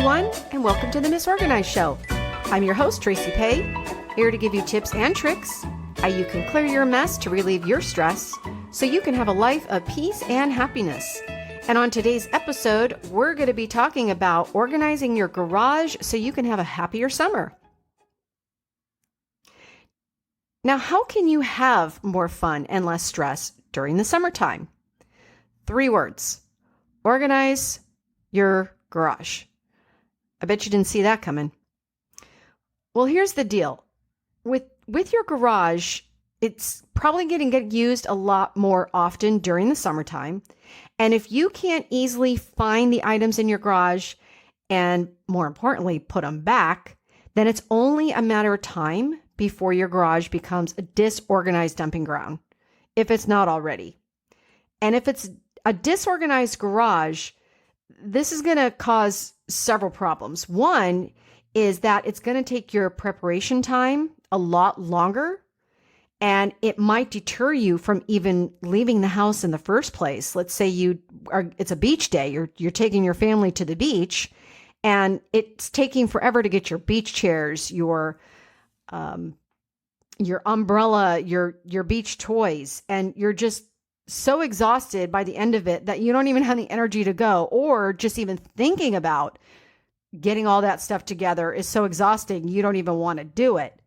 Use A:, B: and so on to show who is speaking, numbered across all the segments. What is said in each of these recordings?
A: everyone, and welcome to the Disorganized Show. I'm your host, Tracy Pay, here to give you tips and tricks how you can clear your mess to relieve your stress so you can have a life of peace and happiness. And on today's episode, we're going to be talking about organizing your garage so you can have a happier summer. Now, how can you have more fun and less stress during the summertime? 3 words: organize your garage. I bet you didn't see that coming. Well, here's the deal. With your garage, it's probably going to get used a lot more often during the summertime. And if you can't easily find the items in your garage and, more importantly, put them back, then it's only a matter of time before your garage becomes a disorganized dumping ground, if it's not already. And if it's a disorganized garage, this is going to cause several problems. One is that it's going to take your preparation time a lot longer, and it might deter you from even leaving the house in the first place. Let's say it's a beach day. You're taking your family to the beach, and it's taking forever to get your beach chairs, your umbrella, your beach toys, and you're just so exhausted by the end of it that you don't even have the energy to go, or just even thinking about getting all that stuff together is so exhausting you don't even want to do it.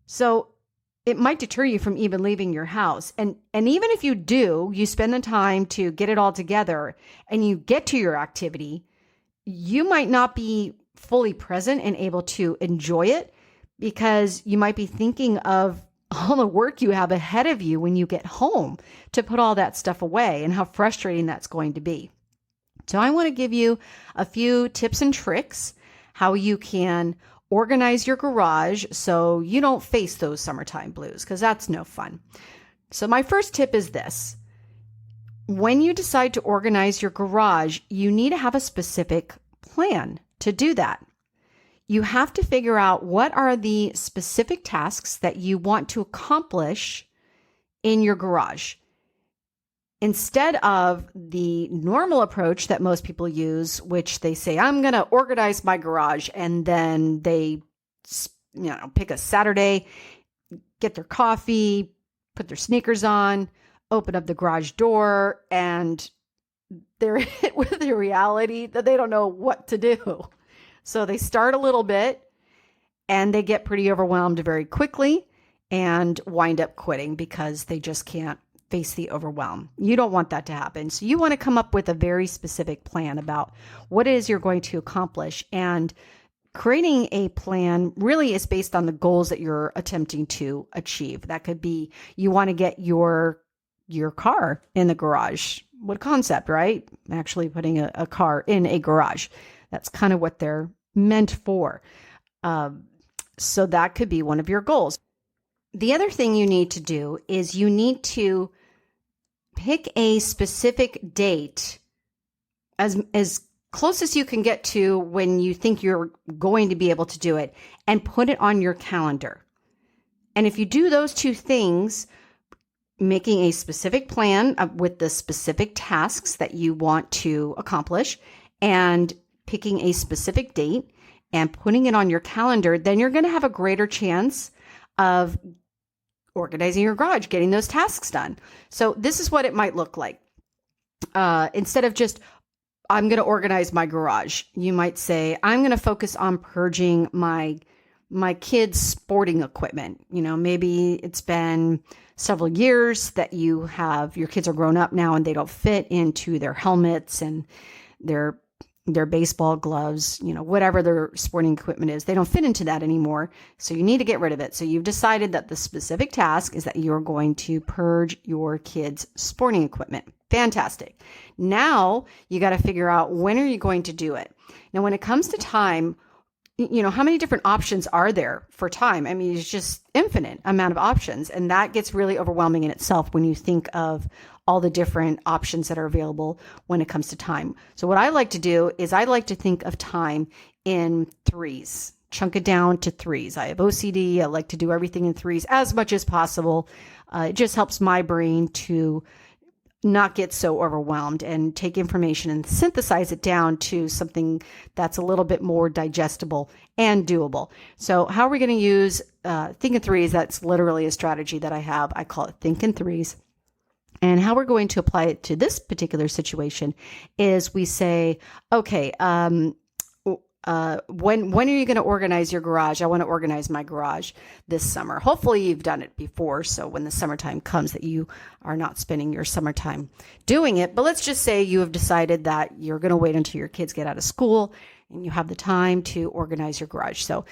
A: So it might deter you from even leaving your house. And even if you do, you spend the time to get it all together and you get to your activity, you might not be fully present and able to enjoy it because you might be thinking of all the work you have ahead of you when you get home to put all that stuff away and how frustrating that's going to be. So I want to give you a few tips and tricks how you can organize your garage so you don't face those summertime blues, because that's no fun. So my first tip is this. When you decide to organize your garage, you need to have a specific plan to do that. You have to figure out what are the specific tasks that you want to accomplish in your garage. Instead of the normal approach that most people use, which they say, I'm going to organize my garage, and then they, pick a Saturday, get their coffee, put their sneakers on, open up the garage door, and they're hit with the reality that they don't know what to do. So they start a little bit and they get pretty overwhelmed very quickly and wind up quitting because they just can't face the overwhelm. You don't want that to happen. So you want to come up with a very specific plan about what it is you're going to accomplish. And creating a plan really is based on the goals that you're attempting to achieve. That could be you want to get your car in the garage. What concept, right? Actually putting a car in a garage. That's kind of what they're meant for. So that could be one of your goals. The other thing you need to do is you need to pick a specific date as close as you can get to when you think you're going to be able to do it, and put it on your calendar. And if you do those 2 things, making a specific plan with the specific tasks that you want to accomplish and picking a specific date and putting it on your calendar, then you're going to have a greater chance of organizing your garage, getting those tasks done. So this is what it might look like. Instead of just, I'm going to organize my garage, you might say, I'm going to focus on purging my kids' sporting equipment. Maybe it's been several years that your kids are grown up now and they don't fit into their helmets and their baseball gloves, whatever their sporting equipment is, they don't fit into that anymore. So you need to get rid of it. So you've decided that the specific task is that you're going to purge your kids' sporting equipment. Fantastic. Now you got to figure out, when are you going to do it? Now, when it comes to time, how many different options are there for time? I mean, it's just infinite amount of options. And that gets really overwhelming in itself when you think of all the different options that are available when it comes to time. So what I like to do is I like to think of time in 3s, chunk it down to 3s. I have OCD. I like to do everything in 3s as much as possible. It just helps my brain to not get so overwhelmed and take information and synthesize it down to something that's a little bit more digestible and doable. So how are we going to use Think in Threes? That's literally a strategy that I have. I call it Think in Threes. And how we're going to apply it to this particular situation is we say, okay, when are you going to organize your garage? I want to organize my garage this summer. Hopefully you've done it before, so when the summertime comes that you are not spending your summertime doing it. But let's just say you have decided that you're going to wait until your kids get out of school and you have the time to organize your garage. So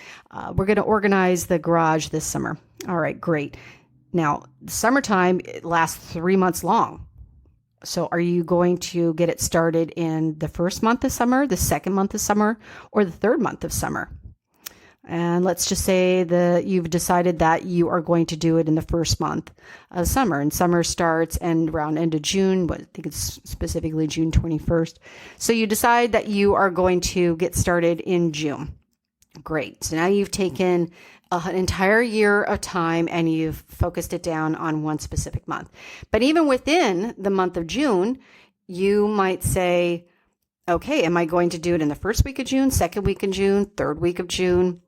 A: we're going to organize the garage this summer. All right, great. Now, summertime lasts 3 months long. So are you going to get it started in the first month of summer, the second month of summer, or the third month of summer? And let's just say that you've decided that you are going to do it in the first month of summer. And summer starts and around end of June, but I think it's specifically June 21st. So you decide that you are going to get started in June. Great. So now you've taken an entire year of time and you've focused it down on one specific month. But even within the month of June, you might say, okay, am I going to do it in the first week of June, second week of June, third week of June,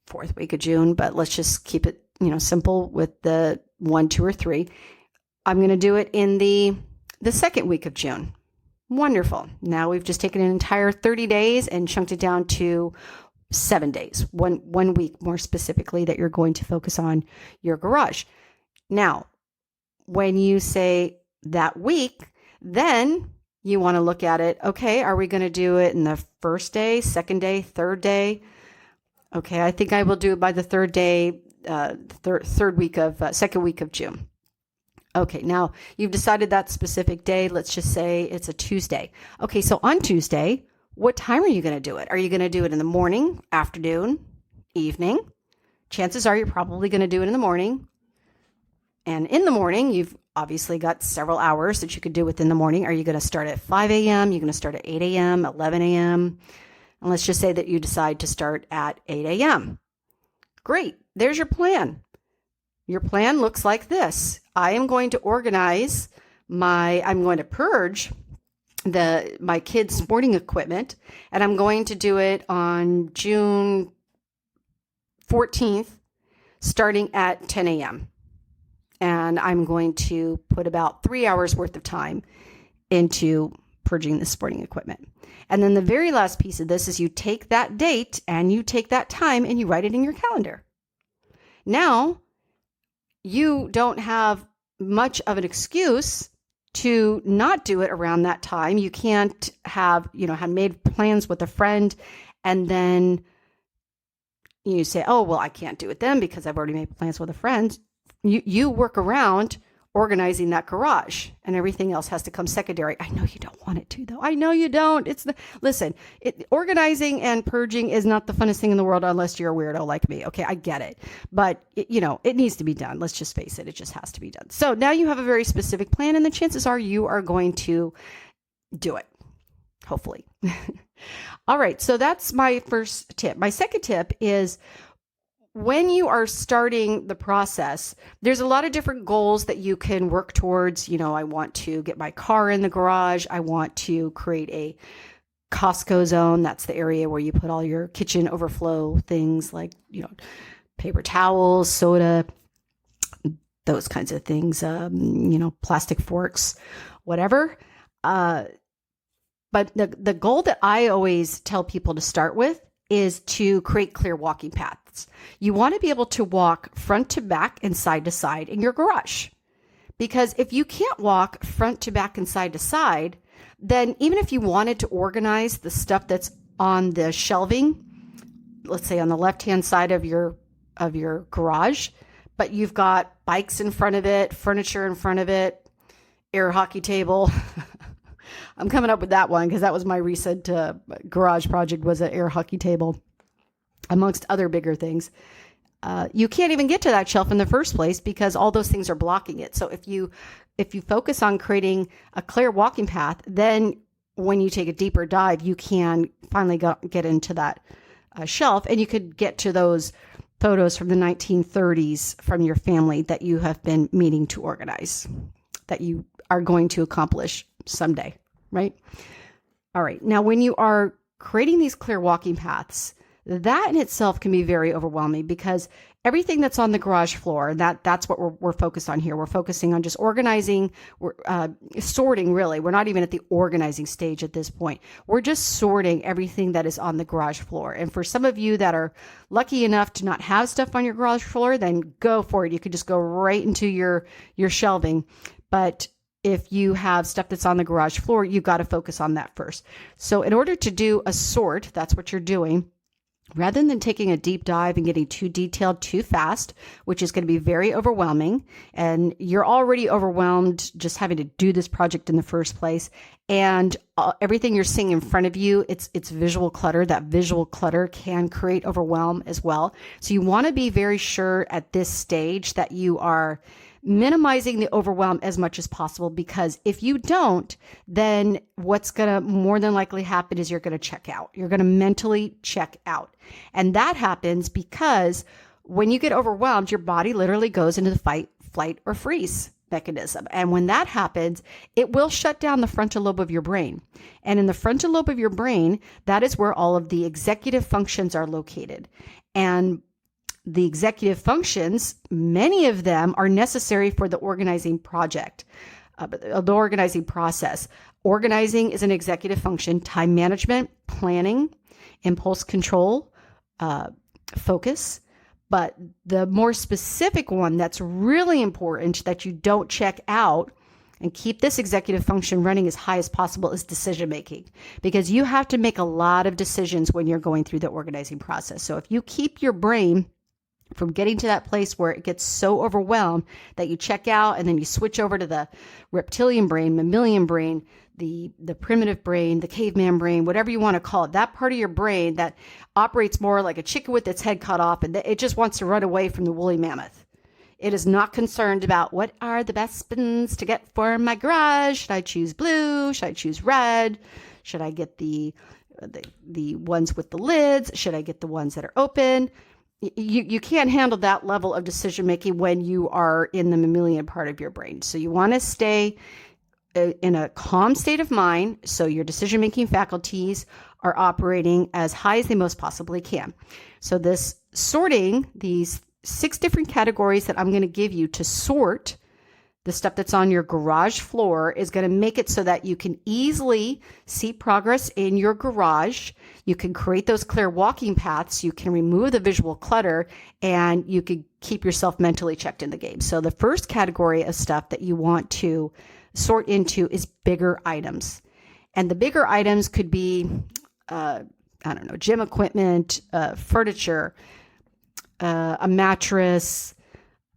A: fourth week of June? But let's just keep it, simple with the 1, 2, or 3. I'm going to do it in the second week of June. Wonderful. Now we've just taken an entire 30 days and chunked it down to 7 days, one week more specifically, that you're going to focus on your garage. Now, when you say that week, then you want to look at it. Okay, are we going to do it in the first day, second day, third day? Okay, I think I will do it by the third day, second week of June. Okay, now you've decided that specific day. Let's just say it's a Tuesday. Okay, so on Tuesday, what time are you going to do it? Are you going to do it in the morning, afternoon, evening? Chances are you're probably going to do it in the morning. And in the morning, you've obviously got several hours that you could do within the morning. Are you going to start at 5 a.m.? You're going to start at 8 a.m., 11 a.m.? And let's just say that you decide to start at 8 a.m. Great. There's your plan. Your plan looks like this. I am going to organize I'm going to purge my kids' sporting equipment, and I'm going to do it on June 14th, starting at 10 a.m. And I'm going to put about 3 hours worth of time into purging the sporting equipment. And then the very last piece of this is you take that date and you take that time and you write it in your calendar. Now, you don't have much of an excuse to not do it around that time. You can't have made plans with a friend and then you say, oh, well, I can't do it then because I've already made plans with a friend. You work around organizing that garage and everything else has to come secondary. I know you don't want it to, though. I know you don't. Organizing and purging is not the funnest thing in the world unless you're a weirdo like me. Okay, I get it. But, it needs to be done. Let's just face it. It just has to be done. So now you have a very specific plan and the chances are you are going to do it. Hopefully. All right. So that's my first tip. My second tip is when you are starting the process, there's a lot of different goals that you can work towards. I want to get my car in the garage. I want to create a Costco zone. That's the area where you put all your kitchen overflow things like, paper towels, soda, those kinds of things, plastic forks, whatever. But the goal that I always tell people to start with is to create clear walking paths. You want to be able to walk front to back and side to side in your garage. Because if you can't walk front to back and side to side, then even if you wanted to organize the stuff that's on the shelving, let's say on the left-hand side of your garage, but you've got bikes in front of it, furniture in front of it, air hockey table. I'm coming up with that one because that was my recent garage project, was an air hockey table, amongst other bigger things. You can't even get to that shelf in the first place because all those things are blocking it. So if you focus on creating a clear walking path, then when you take a deeper dive, you can finally get into that shelf and you could get to those photos from the 1930s from your family that you have been meaning to organize. that you are going to accomplish someday, right? All right. Now, when you are creating these clear walking paths, that in itself can be very overwhelming because everything that's on the garage floor, that's what we're focused on here. We're focusing on just organizing, sorting really. We're not even at the organizing stage at this point. We're just sorting everything that is on the garage floor. And for some of you that are lucky enough to not have stuff on your garage floor, then go for it. You could just go right into your shelving. But if you have stuff that's on the garage floor, you've got to focus on that first. So in order to do a sort, that's what you're doing. Rather than taking a deep dive and getting too detailed too fast, which is going to be very overwhelming, and you're already overwhelmed just having to do this project in the first place, and everything you're seeing in front of you, it's visual clutter. That visual clutter can create overwhelm as well. So you want to be very sure at this stage that you are minimizing the overwhelm as much as possible, because if you don't, then what's going to more than likely happen is you're going to check out. You're going to mentally check out. And that happens because when you get overwhelmed, your body literally goes into the fight, flight, or freeze mechanism. And when that happens, it will shut down the frontal lobe of your brain. And in the frontal lobe of your brain, that is where all of the executive functions are located. And the executive functions, many of them are necessary for the organizing project, the organizing process. Organizing is an executive function, time management, planning, impulse control, focus. But the more specific one that's really important that you don't check out and keep this executive function running as high as possible is decision making, because you have to make a lot of decisions when you're going through the organizing process. So if you keep your brain from getting to that place where it gets so overwhelmed that you check out and then you switch over to the reptilian brain, mammalian brain, the primitive brain, the caveman brain, whatever you want to call it, that part of your brain that operates more like a chicken with its head cut off and it just wants to run away from the woolly mammoth. It is not concerned about what are the best spins to get for my garage. Should I choose blue? Should I choose red? Should I get the ones with the lids? Should I get the ones that are open? You can't handle that level of decision making when you are in the mammalian part of your brain. So you want to stay in a calm state of mind so your decision making faculties are operating as high as they most possibly can. So this sorting, these 6 different categories that I'm going to give you to sort the stuff that's on your garage floor, is going to make it so that you can easily see progress in your garage. You can create those clear walking paths. You can remove the visual clutter, and you can keep yourself mentally checked in the game. So the first category of stuff that you want to sort into is bigger items. And the bigger items could be, gym equipment, furniture, a mattress,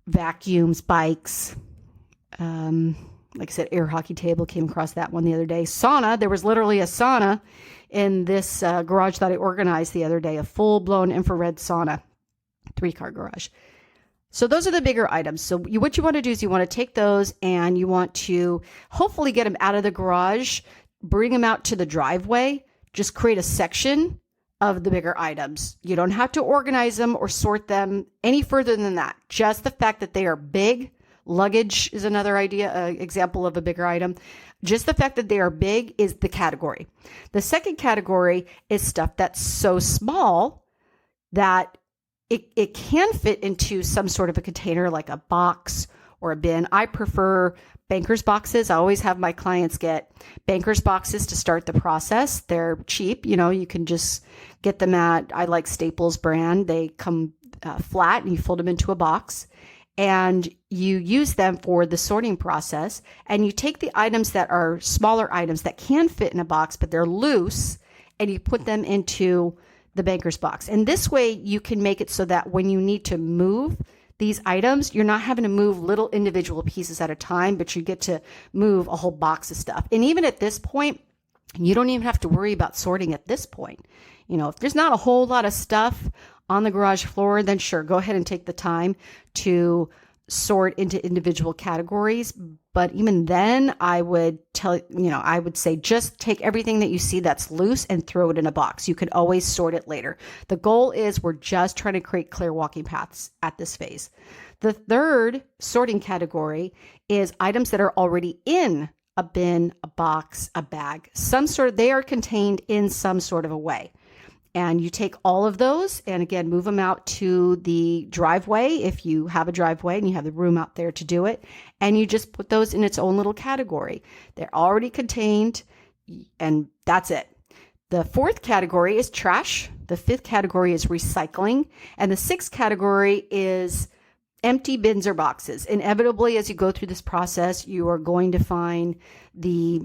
A: vacuums, bikes. Like I said, air hockey table, came across that one the other day. Sauna, there was literally a sauna in this garage that I organized the other day, a full-blown infrared sauna, 3-car garage. So those are the bigger items. So what you want to do is you want to take those and you want to hopefully get them out of the garage, bring them out to the driveway, just create a section of the bigger items. You don't have to organize them or sort them any further than that. Just the fact that they are big. Luggage is another example of a bigger item. Just the fact that they are big is the category. The second category is stuff that's so small that it can fit into some sort of a container, like a box or a bin. I prefer banker's boxes. I always have my clients get banker's boxes to start the process. They're cheap. You can just get them I like Staples brand. They come flat and you fold them into a box. And you use them for the sorting process, and you take the items that are smaller items that can fit in a box, but they're loose, and you put them into the banker's box. And this way you can make it so that when you need to move these items, you're not having to move little individual pieces at a time, but you get to move a whole box of stuff. And even at this point, you don't even have to worry about sorting at this point. If there's not a whole lot of stuff on the garage floor, then sure, go ahead and take the time to sort into individual categories. But even then, I would say just take everything that you see that's loose and throw it in a box. You can always sort it later. The goal is we're just trying to create clear walking paths at this phase. The third sorting category is items that are already in a bin, a box, a bag, they are contained in some sort of a way. And you take all of those and again, move them out to the driveway if you have a driveway and you have the room out there to do it. And you just put those in its own little category. They're already contained and that's it. The fourth category is trash. The fifth category is recycling. And the sixth category is empty bins or boxes. Inevitably, as you go through this process, you are going to find the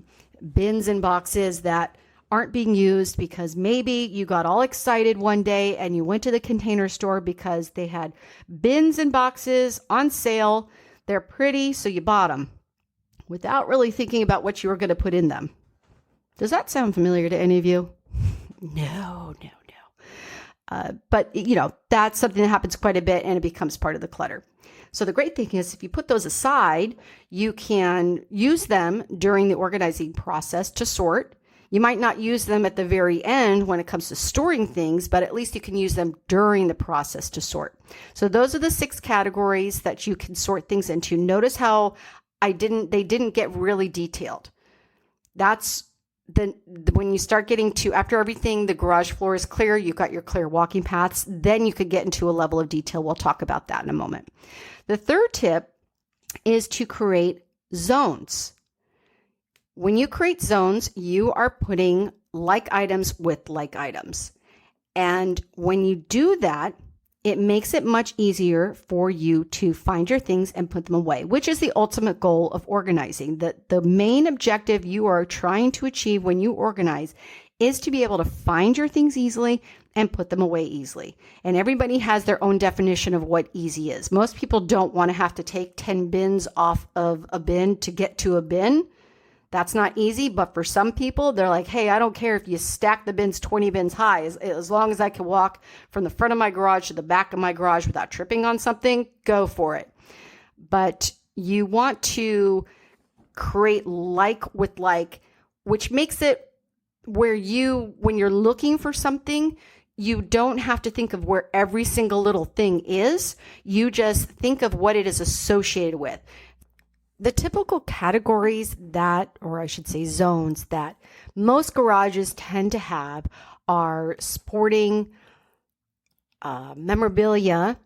A: bins and boxes that aren't being used because maybe you got all excited one day and you went to the container store because they had bins and boxes on sale. They're pretty, so you bought them without really thinking about what you were going to put in them. Does that sound familiar to any of you? No. But, that's something that happens quite a bit and it becomes part of the clutter. So the great thing is if you put those aside, you can use them during the organizing process to sort. You might not use them at the very end when it comes to storing things, but at least you can use them during the process to sort. So those are the 6 categories that you can sort things into. Notice how they didn't get really detailed. That's when you start getting to, after everything, the garage floor is clear, you've got your clear walking paths, then you could get into a level of detail. We'll talk about that in a moment. The third tip is to create zones. When you create zones, you are putting like items with like items. And when you do that, it makes it much easier for you to find your things and put them away, which is the ultimate goal of organizing. The main objective you are trying to achieve when you organize is to be able to find your things easily and put them away easily. And everybody has their own definition of what easy is. Most people don't want to have to take 10 bins off of a bin to get to a bin. That's not easy, but for some people, they're like, hey, I don't care if you stack the bins 20 bins high. As long as I can walk from the front of my garage to the back of my garage without tripping on something, go for it. But you want to create like with like, which makes it where when you're looking for something, you don't have to think of where every single little thing is. You just think of what it is associated with. The typical categories or I should say zones that most garages tend to have are sporting, memorabilia.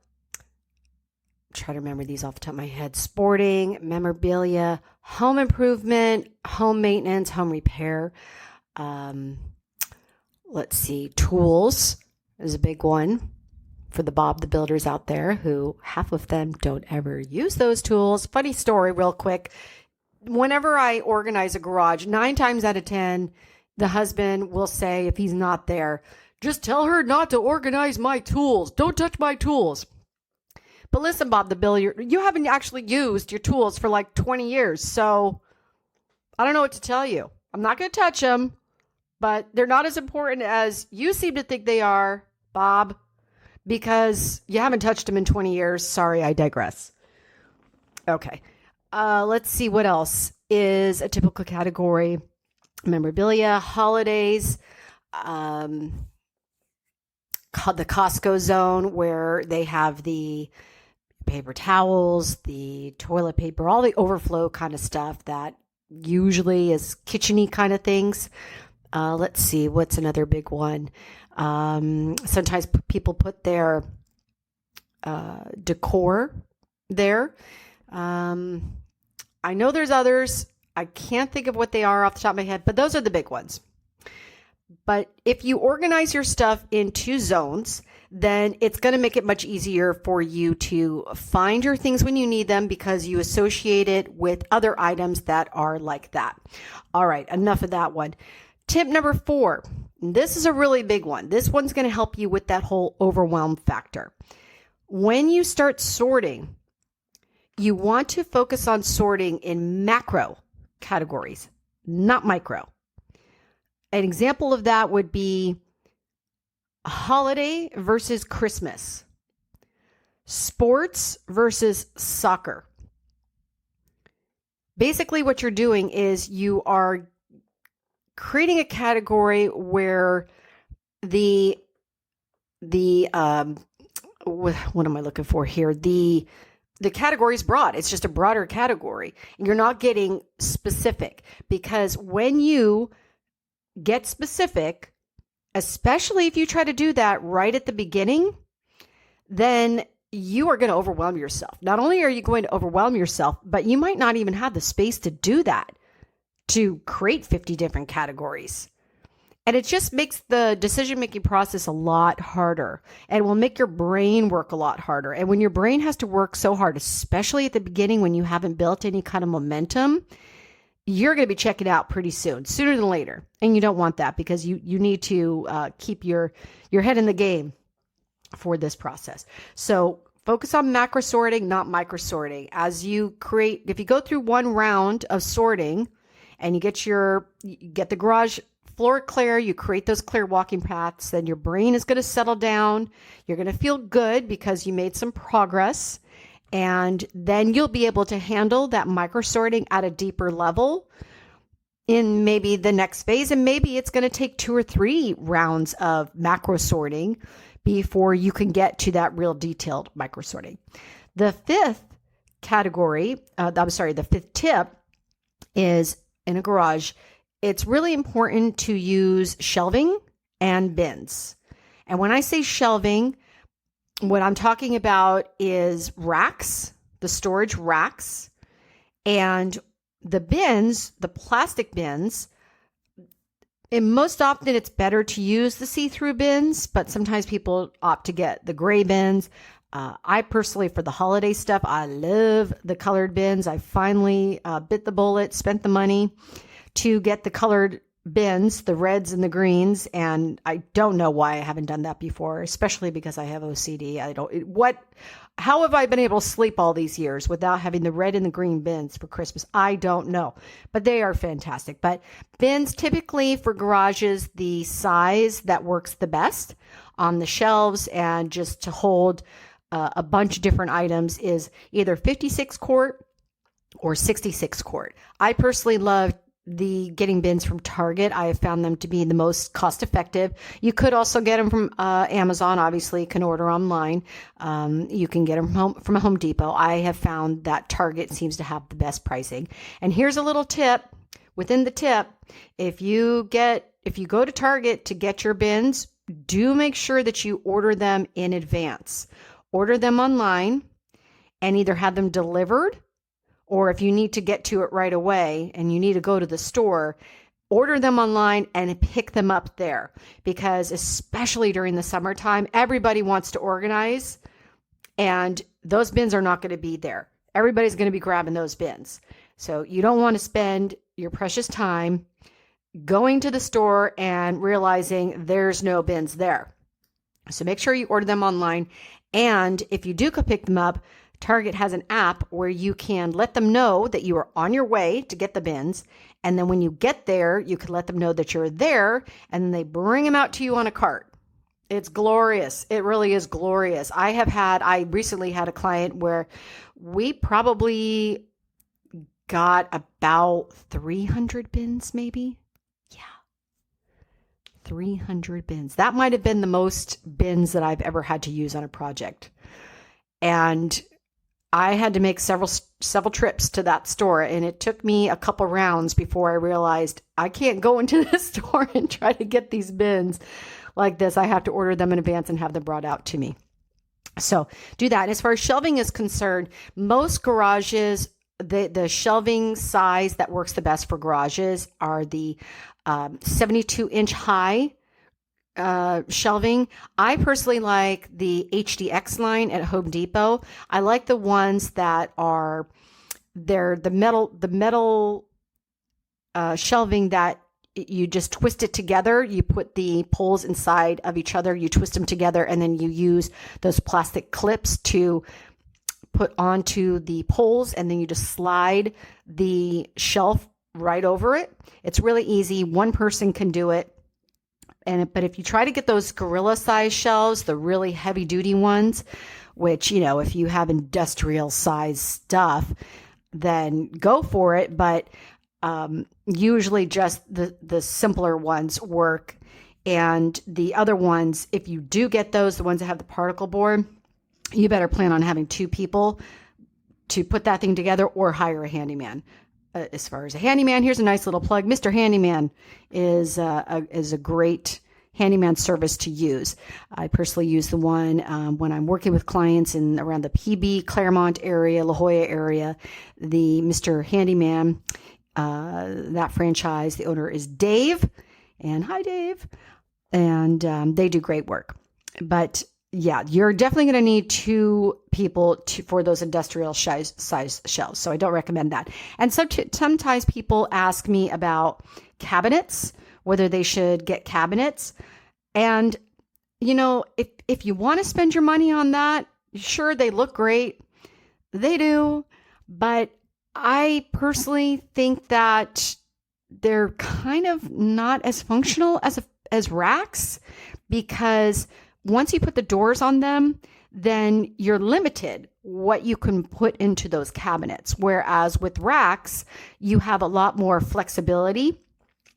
A: Try to remember these off the top of my head. Sporting, memorabilia, home improvement, home maintenance, home repair. Let's see, tools is a big one for the Bob the Builders out there who half of them don't ever use those tools. Funny story real quick. Whenever I organize a garage, 9 times out of 10, the husband will say, if he's not there, just tell her not to organize my tools. Don't touch my tools. But listen, Bob the Builder, you haven't actually used your tools for like 20 years. So I don't know what to tell you. I'm not going to touch them, but they're not as important as you seem to think they are, Bob. Because you haven't touched them in 20 years. Sorry, I digress. Okay. Let's see what else is a typical category. Memorabilia, holidays, the Costco zone where they have the paper towels, the toilet paper, all the overflow kind of stuff that usually is kitchen-y kind of things. Let's see, what's another big one? Sometimes people put their decor there. I know there's others. I can't think of what they are off the top of my head, but those are the big ones. But if you organize your stuff into zones, then it's going to make it much easier for you to find your things when you need them because you associate it with other items that are like that. All right, enough of that one. Tip number 4. This is a really big one. This one's going to help you with that whole overwhelm factor. When you start sorting, you want to focus on sorting in macro categories, not micro. An example of that would be holiday versus Christmas, sports versus soccer. Basically, what you're doing is you are creating a category where what am I looking for here? The the category is broad. It's just a broader category. You're not getting specific, because when you get specific, especially if you try to do that right at the beginning, then you are going to overwhelm yourself. Not only are you going to overwhelm yourself, but you might not even have the space to do that, to create 50 different categories. And it just makes the decision-making process a lot harder, and will make your brain work a lot harder. And when your brain has to work so hard, especially at the beginning when you haven't built any kind of momentum, you're going to be checking out pretty soon, sooner than later. And you don't want that, because you need to keep your head in the game for this process. So focus on macro sorting, not micro sorting. As you create, if you go through one round of sorting and you get the garage floor clear, you create those clear walking paths, then your brain is going to settle down. You're going to feel good because you made some progress. And then you'll be able to handle that micro sorting at a deeper level in maybe the next phase. And maybe it's going to take 2 or 3 rounds of macro sorting before you can get to that real detailed micro sorting. The fifth tip is, in a garage, it's really important to use shelving and bins. And when I say shelving, what I'm talking about is racks, the storage racks, and the bins, the plastic bins. And most often it's better to use the see-through bins, but sometimes people opt to get the gray bins. I personally, for the holiday stuff, I love the colored bins. I finally bit the bullet, spent the money to get the colored bins, the reds and the greens. And I don't know why I haven't done that before, especially because I have OCD. How have I been able to sleep all these years without having the red and the green bins for Christmas? I don't know, but they are fantastic. But bins, typically for garages, the size that works the best on the shelves and just to hold a bunch of different items is either 56 quart or 66 quart. I personally love getting bins from Target. I have found them to be the most cost effective. You could also get them from Amazon. Obviously, you can order online. You can get them from Home Depot. I have found that Target seems to have the best pricing. And here's a little tip within the tip. If you go to Target to get your bins, do make sure that you order them in advance. Order them online and either have them delivered, or if you need to get to it right away and you need to go to the store, order them online and pick them up there. Because especially during the summertime, everybody wants to organize and those bins are not going to be there. Everybody's going to be grabbing those bins. So you don't want to spend your precious time going to the store and realizing there's no bins there. So make sure you order them online. And if you do go pick them up, Target has an app where you can let them know that you are on your way to get the bins. And then when you get there, you can let them know that you're there, and then they bring them out to you on a cart. It's glorious. It really is glorious. I recently had a client where we probably got about 300 bins, maybe. Yeah. 300 bins. That might have been the most bins that I've ever had to use on a project. And I had to make several trips to that store, and it took me a couple rounds before I realized I can't go into this store and try to get these bins like this. I have to order them in advance and have them brought out to me. So do that. And as far as shelving is concerned, most garages, the shelving size that works the best for garages are the 72-inch high shelving. I personally like the HDX line at Home Depot. I like the ones that are the metal shelving that you just twist it together. You put the poles inside of each other, you twist them together, and then you use those plastic clips to put onto the poles, and then you just slide the shelf right over it. It's really easy. One person can do it. But if you try to get those gorilla size shelves, the really heavy duty ones, which, if you have industrial size stuff, then go for it. But usually just the simpler ones work. And the other ones, if you do get those, the ones that have the particle board, you better plan on having 2 people to put that thing together or hire a handyman. As far as a handyman, here's a nice little plug. Mr. Handyman is a great handyman service to use. I personally use the one when I'm working with clients in around the PB, Claremont area, La Jolla area. The Mr. Handyman, that franchise, the owner is Dave. And hi, Dave. And they do great work. But yeah, you're definitely going to need two people for those industrial size shelves. So I don't recommend that. And sometimes people ask me about cabinets, whether they should get cabinets. And, if you want to spend your money on that, sure, they look great. They do. But I personally think that they're kind of not as functional as racks, because once you put the doors on them, then you're limited what you can put into those cabinets. Whereas with racks, you have a lot more flexibility.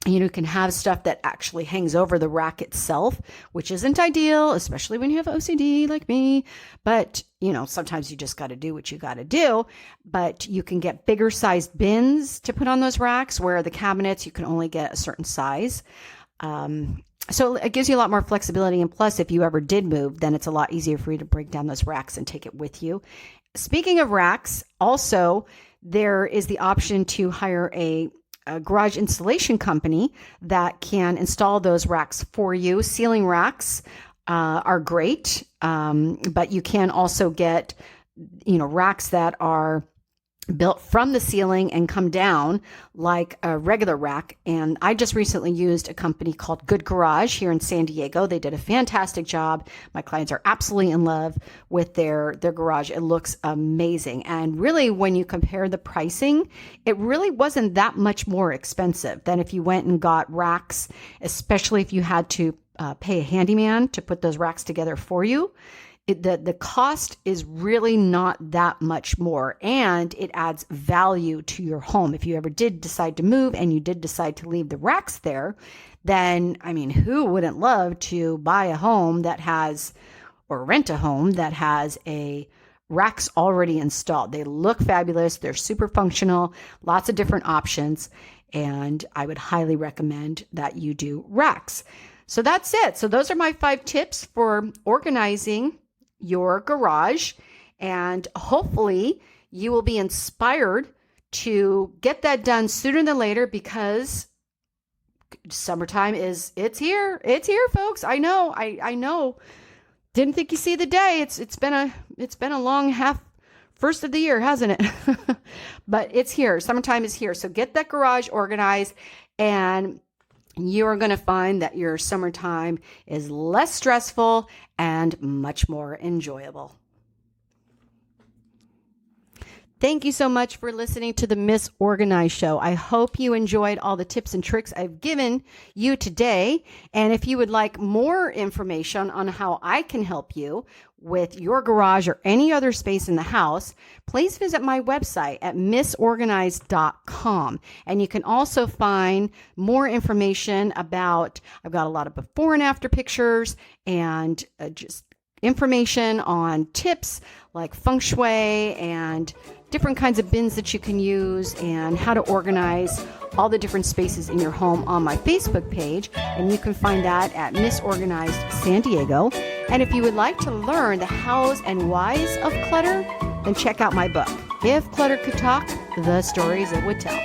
A: You can have stuff that actually hangs over the rack itself, which isn't ideal, especially when you have OCD like me. But, sometimes you just got to do what you got to do. But you can get bigger sized bins to put on those racks, where the cabinets, you can only get a certain size. So it gives you a lot more flexibility. And plus, if you ever did move, then it's a lot easier for you to break down those racks and take it with you. Speaking of racks, also, there is the option to hire a garage installation company that can install those racks for you. Ceiling racks are great, but you can also get, racks that are built from the ceiling and come down like a regular rack. And I just recently used a company called Good Garage here in San Diego. They did a fantastic job. My clients are absolutely in love with their garage. It looks amazing. And really, when you compare the pricing, it really wasn't that much more expensive than if you went and got racks, especially if you had to pay a handyman to put those racks together for you. The cost is really not that much more, and it adds value to your home. If you ever did decide to move and you did decide to leave the racks there, then, who wouldn't love to buy a home that has, or rent a home that has a racks already installed? They look fabulous. They're super functional, lots of different options, and I would highly recommend that you do racks. So that's it. So those are my 5 tips for organizing your garage, and hopefully you will be inspired to get that done sooner than later, because summertime it's here, folks. I know. Didn't think you see the day. It's been a long first of the year, hasn't it? But it's here. Summertime is here. So get that garage organized, and you are going to find that your summertime is less stressful and much more enjoyable. Thank you so much for listening to the Miss Organized Show. I hope you enjoyed all the tips and tricks I've given you today. And if you would like more information on how I can help you with your garage or any other space in the house, please visit my website at missorganized.com. And you can also find more information about, I've got a lot of before and after pictures and just information on tips like feng shui and different kinds of bins that you can use and how to organize all the different spaces in your home on my Facebook page. And you can find that at Miss Organized San Diego. And if you would like to learn the hows and whys of clutter, then check out my book, If Clutter Could Talk, The Stories It Would Tell.